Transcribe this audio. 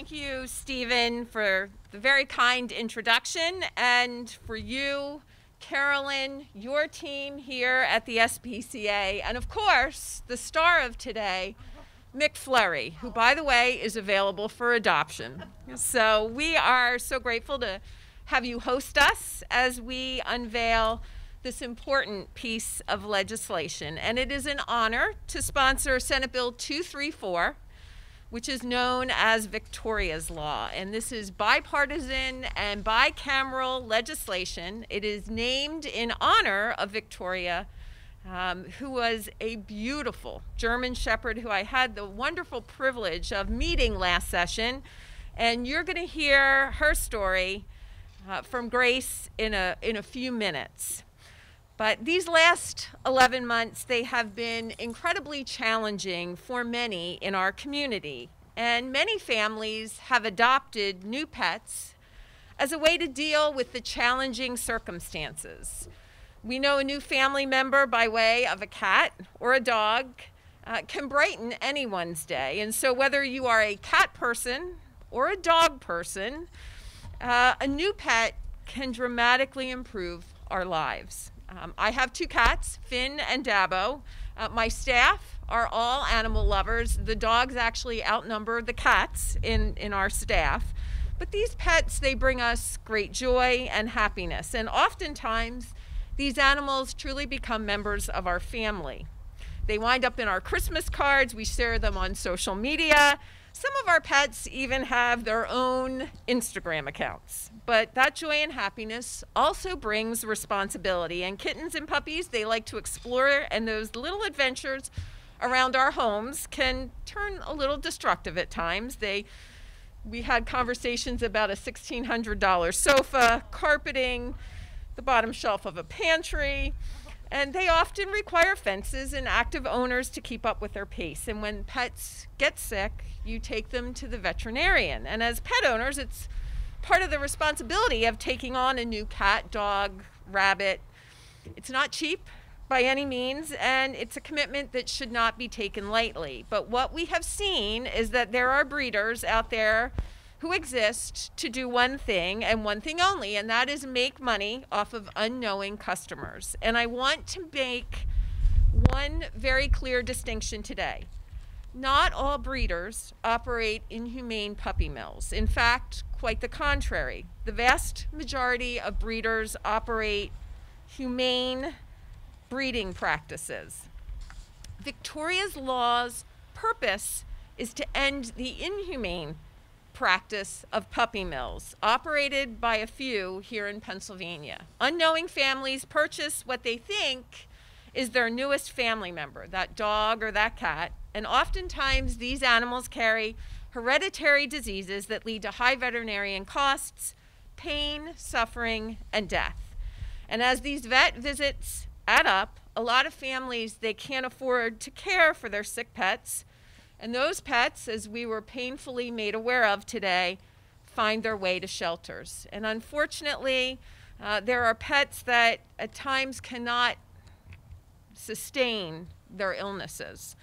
Thank you, Stephen, for the very kind introduction, and for you, Carolyn, your team here at the SPCA, and of course, the star of today, Mick Flurry, who, by the way, is available for adoption. So we are so grateful to have you host us as we unveil this important piece of legislation. And it is an honor to sponsor Senate Bill 234, which is known as Victoria's Law. And this is bipartisan and bicameral legislation. It is named in honor of Victoria, who was a beautiful German Shepherd who I had the wonderful privilege of meeting last session. And you're going to hear her story from Grace in a few minutes. But these last 11 months, they have been incredibly challenging for many in our community. And many families have adopted new pets as a way to deal with the challenging circumstances. We know a new family member by way of a cat or a dog can brighten anyone's day. And so whether you are a cat person or a dog person, a new pet can dramatically improve our lives. I have two cats, Finn and Dabo. My staff are all animal lovers. The dogs actually outnumber the cats in our staff. But these pets, they bring us great joy and happiness. And oftentimes, these animals truly become members of our family. They wind up in our Christmas cards. We share them on social media. Some of our pets even have their own Instagram accounts. But that joy and happiness also brings responsibility. And kittens and puppies, they like to explore, and those little adventures around our homes can turn a little destructive at times. We had conversations about a $1,600 sofa, carpeting, the bottom shelf of a pantry, and they often require fences and active owners to keep up with their pace. And when pets get sick, you take them to the veterinarian. And as pet owners, it's part of the responsibility of taking on a new cat, dog, rabbit. It's not cheap by any means, and it's a commitment that should not be taken lightly. But what we have seen is that there are breeders out there who exist to do one thing and one thing only, and that is make money off of unknowing customers. And I want to make one very clear distinction today. Not all breeders operate inhumane puppy mills. In fact, quite the contrary. The vast majority of breeders operate humane breeding practices. Victoria's law's purpose is to end the inhumane practice of puppy mills operated by a few here in Pennsylvania. Unknowing families purchase what they think is their newest family member, that dog or that cat, and oftentimes these animals carry hereditary diseases that lead to high veterinarian costs, pain, suffering, and death. And as these vet visits add up, a lot of families, they can't afford to care for their sick pets. And those pets, as we were painfully made aware of today, find their way to shelters. And unfortunately, there are pets that at times cannot sustain their illnesses.